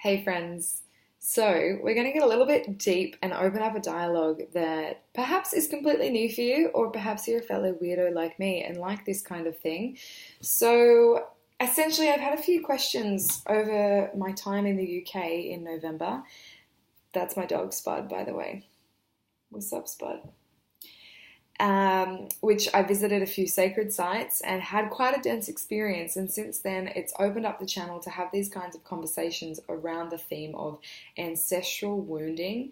Hey friends. So, we're going to get a little bit deep and open up a dialogue that perhaps is completely new for you, or perhaps you're a fellow weirdo like me and like this kind of thing. So, essentially, I've had a few questions over my time in the UK in November. That's my dog, Spud, by the way. What's up, Spud? Which I visited a few sacred sites and had quite a dense experience. And since then, it's opened up the channel to have these kinds of conversations around the theme of ancestral wounding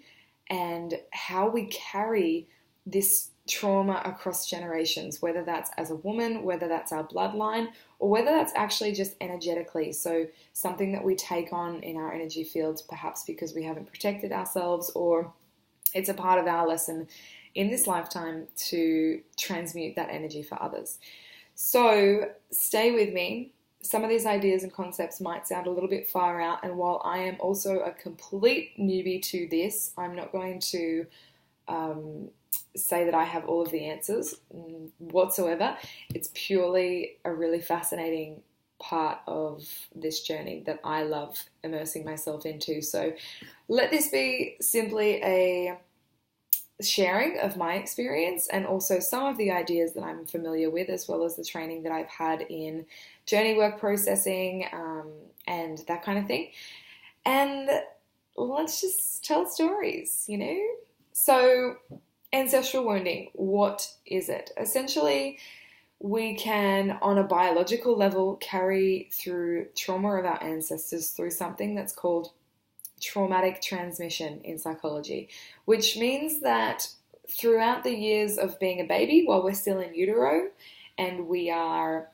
and how we carry this trauma across generations, whether that's as a woman, whether that's our bloodline, or whether that's actually just energetically. So, something that we take on in our energy fields, perhaps because we haven't protected ourselves, or it's a part of our lesson in this lifetime to transmute that energy for others. So stay with me. Some of these ideas and concepts might sound a little bit far out, and while I am also a complete newbie to this, I'm not going to say that I have all of the answers whatsoever. It's purely a really fascinating part of this journey that I love immersing myself into. So let this be simply a sharing of my experience and also some of the ideas that I'm familiar with, as well as the training that I've had in journey work processing and that kind of thing. And let's just tell stories. So, ancestral wounding, what is it? Essentially, we can, on a biological level, carry through trauma of our ancestors through something that's called traumatic transmission in psychology, which means that throughout the years of being a baby, while we're still in utero and we are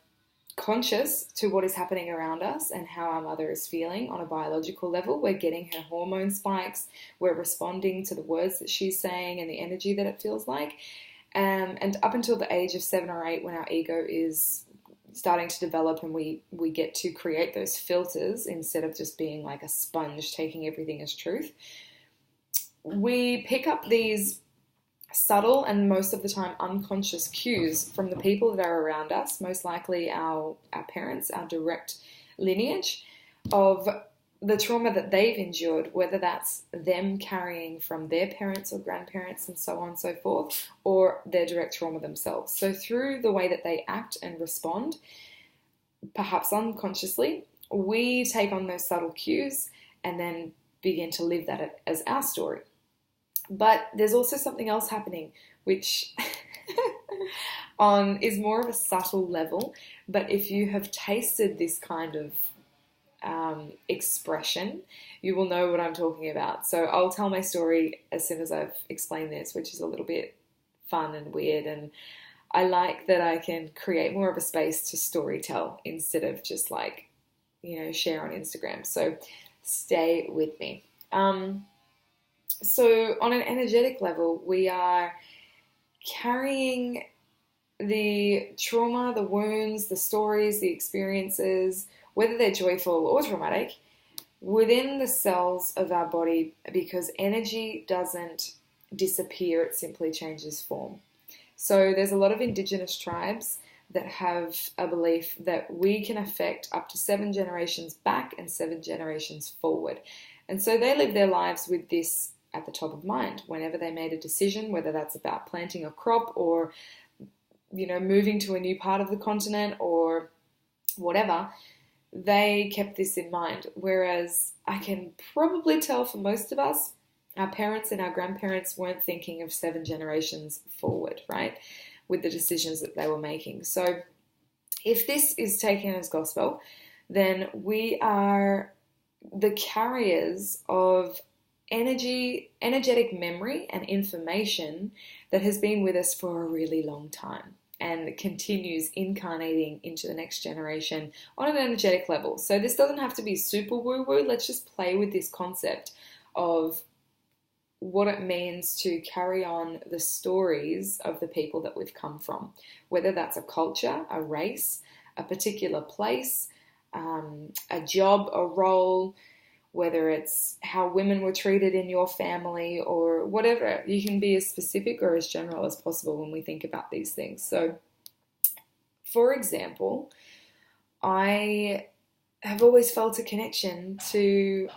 conscious to what is happening around us and how our mother is feeling on a biological level, we're getting her hormone spikes, we're responding to the words that she's saying and the energy that it feels like. And up until the age of 7 or 8, when our ego is starting to develop and we get to create those filters instead of just being like a sponge taking everything as truth, we pick up these subtle and most of the time unconscious cues from the people that are around us, most likely our parents, our direct lineage, of the trauma that they've endured, whether that's them carrying from their parents or grandparents and so on and so forth, or their direct trauma themselves. So through the way that they act and respond, perhaps unconsciously, we take on those subtle cues and then begin to live that as our story. But there's also something else happening, which is more of a subtle level. But if you have tasted this kind of expression, you will know what I'm talking about. So I'll tell my story as soon as I've explained this, which is a little bit fun and weird, and I like that I can create more of a space to story tell instead of just share on Instagram. So stay with me. So on an energetic level, we are carrying the trauma, the wounds, the stories, the experiences, whether they're joyful or traumatic, within the cells of our body, because energy doesn't disappear, it simply changes form. So there's a lot of indigenous tribes that have a belief that we can affect up to 7 generations back and 7 generations forward. And so they live their lives with this at the top of mind whenever they made a decision, whether that's about planting a crop or, moving to a new part of the continent or whatever. They kept this in mind, whereas I can probably tell for most of us, our parents and our grandparents weren't thinking of 7 generations forward, right, with the decisions that they were making. So if this is taken as gospel, then we are the carriers of energetic memory and information that has been with us for a really long time and continues incarnating into the next generation on an energetic level. So this doesn't have to be super woo-woo. Let's just play with this concept of what it means to carry on the stories of the people that we've come from, whether that's a culture, a race, a particular place, a job, a role, whether it's how women were treated in your family or whatever. You can be as specific or as general as possible when we think about these things. So, for example, I have always felt a connection to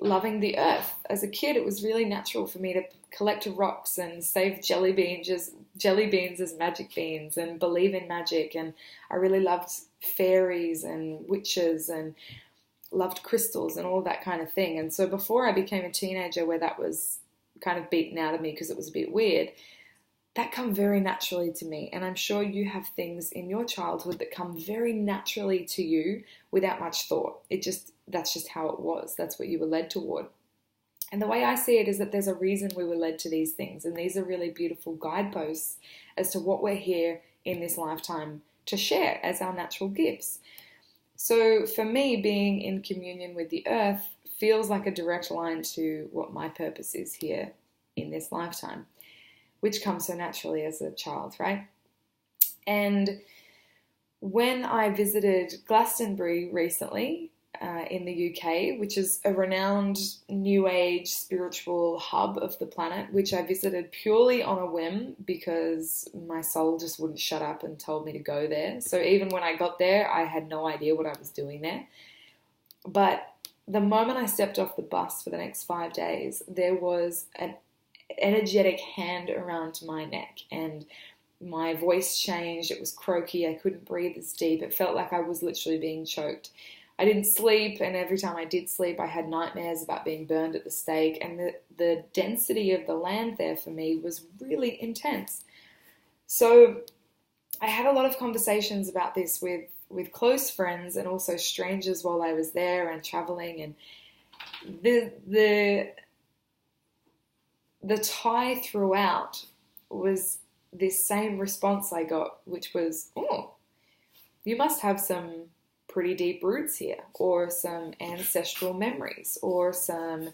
loving the earth. As a kid, it was really natural for me to collect rocks and save jelly beans as magic beans and believe in magic. And I really loved fairies and witches and loved crystals and all that kind of thing. And so before I became a teenager, where that was kind of beaten out of me because it was a bit weird, that come very naturally to me. And I'm sure you have things in your childhood that come very naturally to you without much thought. That's just how it was. That's what you were led toward. And the way I see it is that there's a reason we were led to these things. And these are really beautiful guideposts as to what we're here in this lifetime to share as our natural gifts. So for me, being in communion with the earth feels like a direct line to what my purpose is here in this lifetime, which comes so naturally as a child, right? And when I visited Glastonbury recently in the UK, which is a renowned New Age spiritual hub of the planet, which I visited purely on a whim because my soul just wouldn't shut up and told me to go there. So even when I got there, I had no idea what I was doing there. But the moment I stepped off the bus for the next 5 days, there was an energetic hand around my neck and my voice changed. It was croaky. I couldn't breathe as deep. It felt like I was literally being choked. I didn't sleep, and every time I did sleep, I had nightmares about being burned at the stake, and the density of the land there for me was really intense. So I had a lot of conversations about this with close friends and also strangers while I was there and traveling, and the tie throughout was this same response I got, which was, oh, you must have some pretty deep roots here, or some ancestral memories, or some,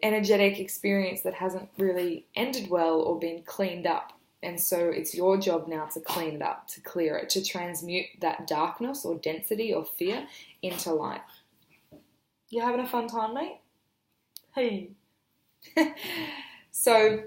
energetic experience that hasn't really ended well or been cleaned up. And so it's your job now to clean it up, to clear it, to transmute that darkness or density or fear into light. You having a fun time, mate? Hey. So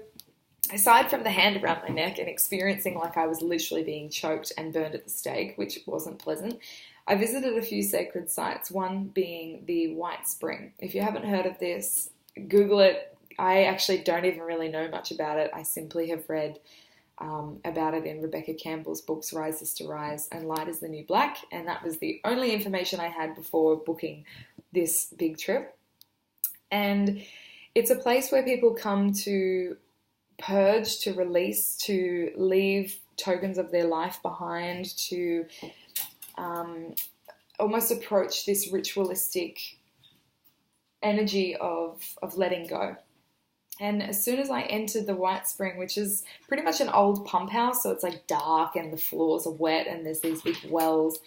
aside from the hand around my neck and experiencing like I was literally being choked and burned at the stake, which wasn't pleasant, I visited a few sacred sites, one being the White Spring. If you haven't heard of this, Google it. I actually don't even really know much about it. I simply have read about it in Rebecca Campbell's books, Rise is to Rise and Light is the New Black, and that was the only information I had before booking this big trip. And it's a place where people come to purge, to release, to leave tokens of their life behind, to almost approach this ritualistic energy of letting go. And as soon as I entered the White Spring, which is pretty much an old pump house, so it's like dark and the floors are wet and there's these big wells,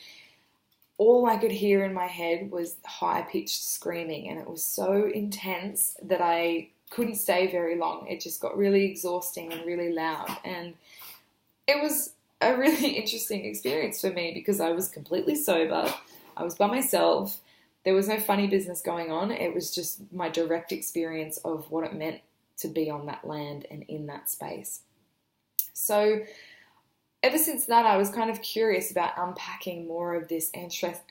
all I could hear in my head was high-pitched screaming, and it was so intense that I couldn't stay very long. It just got really exhausting and really loud, and it was a really interesting experience for me because I was completely sober. I was by myself. There was no funny business going on. It was just my direct experience of what it meant to be on that land and in that space. So ever since that, I was kind of curious about unpacking more of this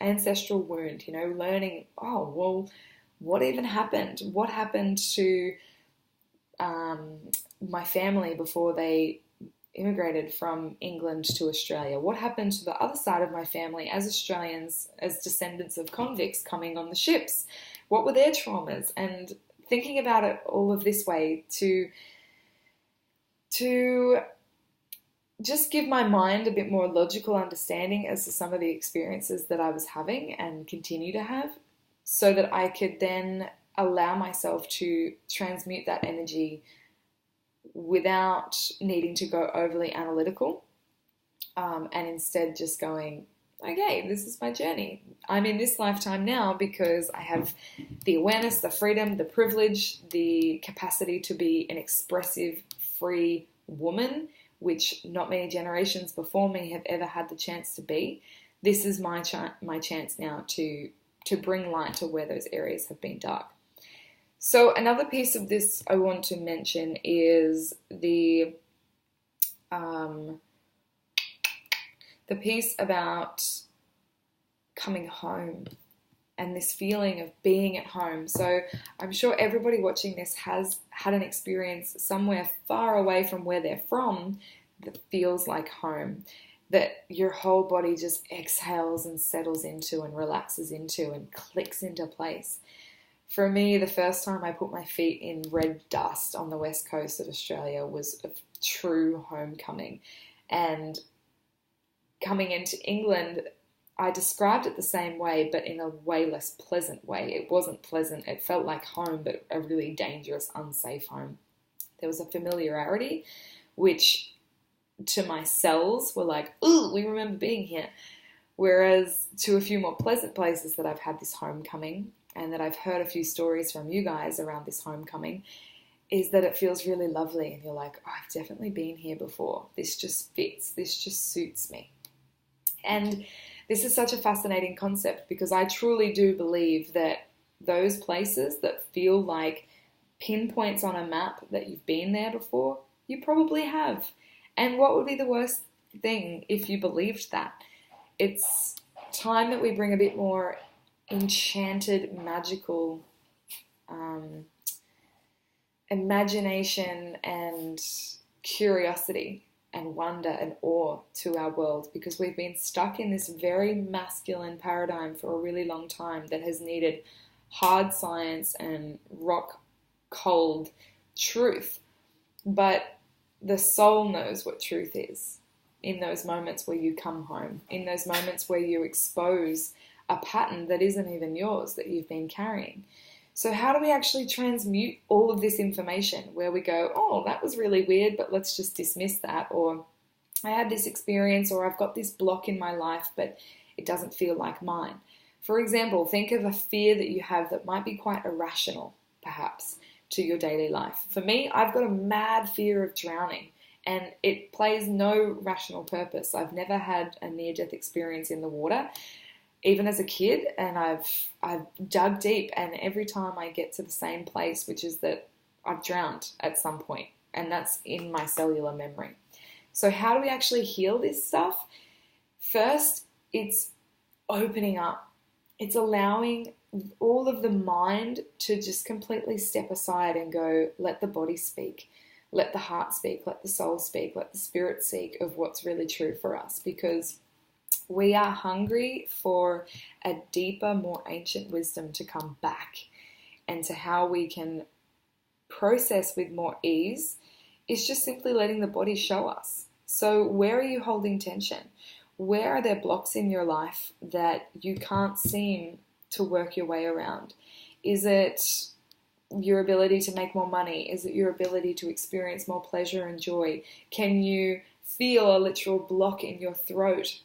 ancestral wound, learning, oh, well, what even happened? What happened to my family before they immigrated from England to Australia? What happened to the other side of my family as Australians, as descendants of convicts coming on the ships? What were their traumas? And thinking about it all of this way to just give my mind a bit more logical understanding as to some of the experiences that I was having and continue to have, so that I could then allow myself to transmute that energy without needing to go overly analytical, and instead just going, okay, this is my journey. I'm in this lifetime now because I have the awareness, the freedom, the privilege, the capacity to be an expressive, free woman, which not many generations before me have ever had the chance to be. This is my chance now to bring light to where those areas have been dark. So another piece of this I want to mention is the piece about coming home. and this feeling of being at home. So I'm sure everybody watching this has had an experience somewhere far away from where they're from that feels like home, that your whole body just exhales and settles into and relaxes into and clicks into place. For me, the first time I put my feet in red dust on the west coast of Australia was a true homecoming. And coming into England, I described it the same way, but in a way less pleasant way. It wasn't pleasant. It felt like home, but a really dangerous, unsafe home. There was a familiarity, which to my cells were like, ooh, we remember being here. Whereas to a few more pleasant places that I've had this homecoming, and that I've heard a few stories from you guys around this homecoming, is that it feels really lovely. And you're like, oh, I've definitely been here before. This just fits. This just suits me. And this is such a fascinating concept, because I truly do believe that those places that feel like pinpoints on a map that you've been there before, you probably have. And what would be the worst thing if you believed that? It's time that we bring a bit more enchanted, magical imagination and curiosity and wonder and awe to our world, because we've been stuck in this very masculine paradigm for a really long time that has needed hard science and rock cold truth. But the soul knows what truth is in those moments where you come home, in those moments where you expose a pattern that isn't even yours, that you've been carrying. So how do we actually transmute all of this information where we go, oh, that was really weird, but let's just dismiss that, or I had this experience, or I've got this block in my life, but it doesn't feel like mine. For example, think of a fear that you have that might be quite irrational, perhaps, to your daily life. For me, I've got a mad fear of drowning, and it plays no rational purpose. I've never had a near-death experience in the water, even as a kid, and I've dug deep, and every time I get to the same place, which is that I've drowned at some point, and that's in my cellular memory. So how do we actually heal this stuff? First, it's opening up. It's allowing all of the mind to just completely step aside and go, let the body speak, let the heart speak, let the soul speak, let the spirit speak of what's really true for us, because we are hungry for a deeper, more ancient wisdom to come back, and to how we can process with more ease is just simply letting the body show us. So where are you holding tension? Where are there blocks in your life that you can't seem to work your way around? Is it your ability to make more money? Is it your ability to experience more pleasure and joy? Can you feel a literal block in your throat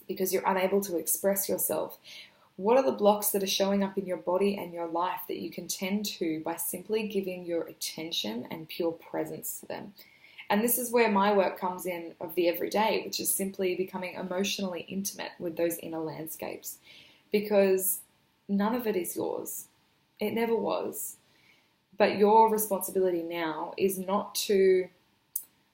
because you're unable to express yourself? What are the blocks that are showing up in your body and your life that you can tend to by simply giving your attention and pure presence to them? And this is where my work comes in of the everyday, which is simply becoming emotionally intimate with those inner landscapes, because none of it is yours. It never was. But your responsibility now is not to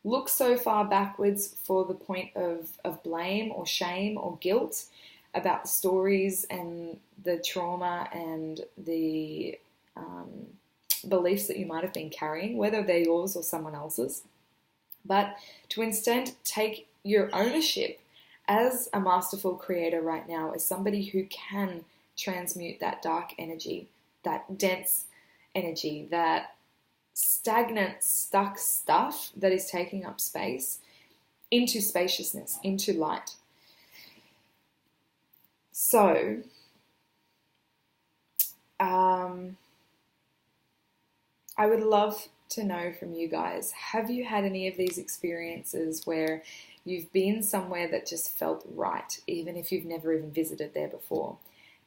look so far backwards for the point of blame or shame or guilt about the stories and the trauma and the beliefs that you might have been carrying, whether they're yours or someone else's, but to instead take your ownership as a masterful creator right now, as somebody who can transmute that dark energy, that dense energy, that stagnant, stuck stuff that is taking up space, into spaciousness, into light. So, I would love to know from you guys, have you had any of these experiences where you've been somewhere that just felt right, even if you've never even visited there before?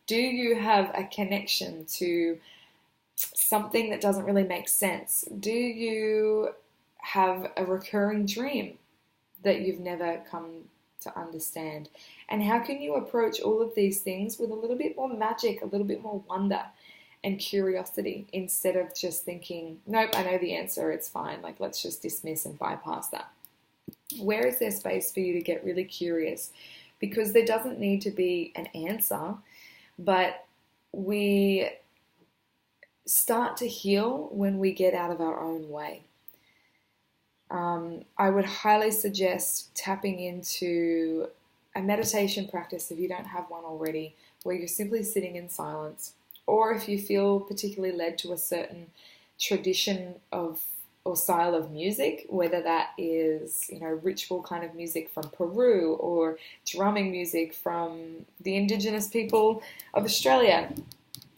Do you have a connection to something that doesn't really make sense? Do you have a recurring dream that you've never come to understand? And how can you approach all of these things with a little bit more magic, a little bit more wonder and curiosity, instead of just thinking, nope, I know the answer, it's fine, like let's just dismiss and bypass that? Where is there space for you to get really curious? Because there doesn't need to be an answer, but we start to heal when we get out of our own way. I would highly suggest tapping into a meditation practice if you don't have one already, where you're simply sitting in silence, or if you feel particularly led to a certain tradition of or style of music, whether that is, ritual kind of music from Peru or drumming music from the indigenous people of Australia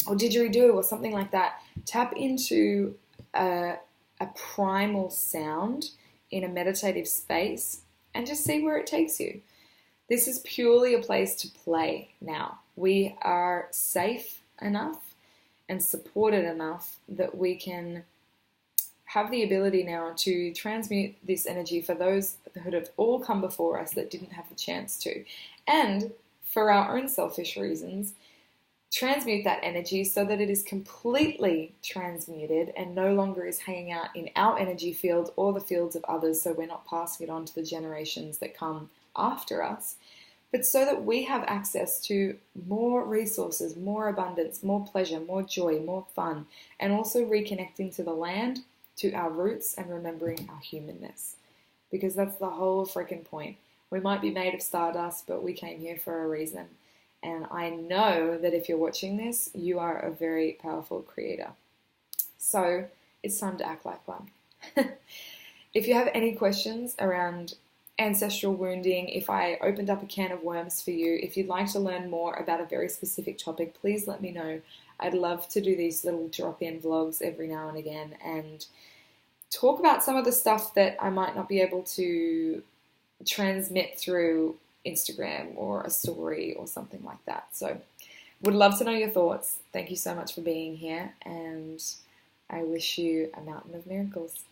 or didgeridoo or something like that. Tap into a primal sound in a meditative space and just see where it takes you. This is purely a place to play now. We are safe enough and supported enough that we can have the ability now to transmute this energy for those who have all come before us that didn't have the chance to. And for our own selfish reasons, transmute that energy so that it is completely transmuted and no longer is hanging out in our energy field or the fields of others, so we're not passing it on to the generations that come after us, but so that we have access to more resources, more abundance, more pleasure, more joy, more fun, and also reconnecting to the land, to our roots, and remembering our humanness. Because that's the whole freaking point. We might be made of stardust, but we came here for a reason. And I know that if you're watching this, you are a very powerful creator. So it's time to act like one. If you have any questions around ancestral wounding, if I opened up a can of worms for you, if you'd like to learn more about a very specific topic, please let me know. I'd love to do these little drop-in vlogs every now and again and talk about some of the stuff that I might not be able to transmit through Instagram or a story or something like that. So would love to know your thoughts. Thank you so much for being here, and I wish you a mountain of miracles.